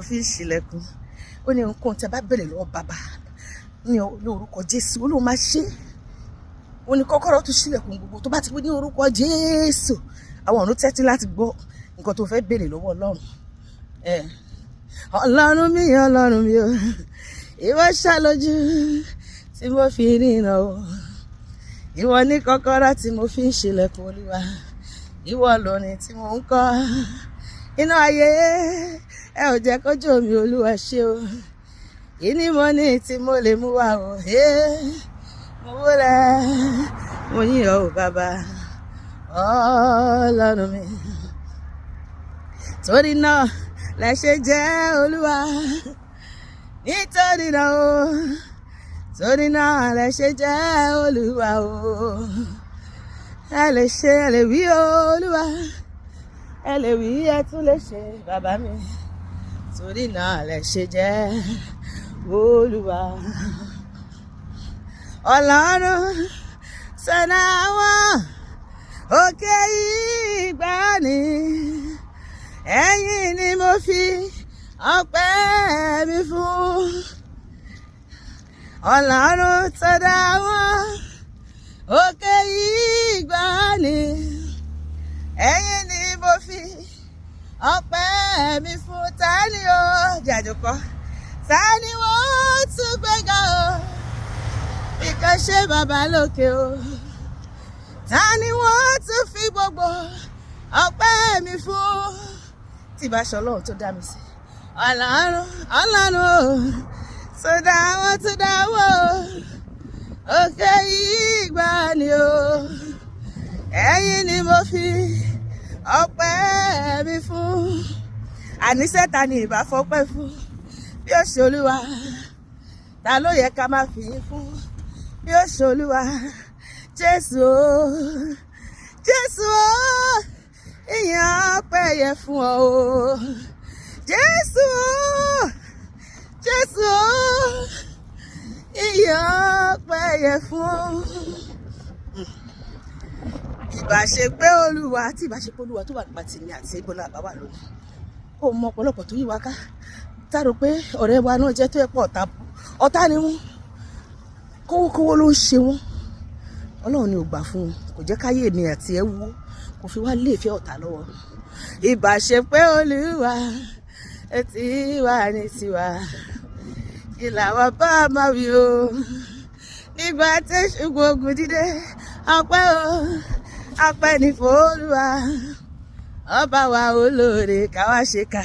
fi ń ṣílẹ̀kùn ó ní nǹkan tí a bá bẹ̀rẹ̀ lọ́wọ́ bàbá ní orúkọ Jésù ó lóun máa ṣe ó ní kọ́kọ́rọ́ tó ṣílẹ̀kùn gbogbo tó bá ti pé ní orúkọ Jésù àwọn ọ̀run tẹ́tí láti gbọ́ nǹkan tó fẹ́ bẹ̀rẹ̀ lọ́wọ́ Ọlọ́run Ọlọ́run mi o ìwọ ṣàlójú tí mo fi ríran o ìwọ ní kọ́kọ́rọ́ tí mo fi ń ṣílẹ̀kùn Olúwa ìwọ lórin tí mo ń kọ inú ayé ẹ ò jẹ́ kójú mi Olúwa ṣe o ìní mo ní tí mo lè mú wá o mo wúlẹ̀ mo yìn ọ́ o bàbá Ọlọ́run mi torí náà lẹ ṣe jẹ́ Olúwa nítorí náà o torí náà lẹ ṣe jẹ́ Olúwa o ẹ lè ṣe ẹ lè wí Olúwa ẹ lè wí ẹ tún lè ṣe bàbá mi torí náà lẹ ṣe jẹ́ Olúwa Ọlọ́run sọ̀nà àwọn òkè ìgbàanì ẹ̀yin ni mo fi ọpẹ́ mi fún Ọlọ́run sọ̀nà àwọn òkè ìgbàanì ẹ̀yin ni mo fi ọpẹ́ mi fún tani o jàjọkọ tani wọ́n tún gbéga o ìkan ṣe bàbá lókè o tani wọ́n tún fi gbogbo ọpẹ́ mi fún tí bá ṣe Ọlọ́run tó dá mi sí Ọlọ́run o tó dá wọ́n òkè ìgbàanì o ẹ̀yin ni mo fi ọpẹ́ mi fún àníṣe ta ni ìbá fọpẹ́ fún bí ó ṣe Olúwa ta ló yẹ ká máa fi yín fún bí ó ṣe Olúwa Jésù o ìyìn ọpẹ́ yẹ fún ọ o Jésù o ìyìn ọpẹ́ yẹ fún ọ. Ìbáṣepé Olúwa tí ìbáṣepé Olúwa tó wà nípa tèmi àti ìbọnà àbáwá lónìí ó mọ ọ̀pọ̀lọpọ̀ tó yí wa ká tárò pé ọ̀rẹ́ wa náà jẹ́ tó ẹ̀pọ̀ ọ̀tá ni wọ́n kówókówó ló ń ṣe wọ́n Ọlọ́run ni ò gbà fún wọn kò jẹ́ káyé mi àti ẹ wúwo kò fi wá lé ìfẹ́ ọ̀tá lọ́wọ́ ìbáṣepé Olúwa etí wà ní tiwa kí làwọn bá máa wí o nígbà tí ṣùgbọ́n ogun dídé ọpẹ́ o ọpẹ́ ní fún Olúwa ọba wa olóore káwá ṣe ká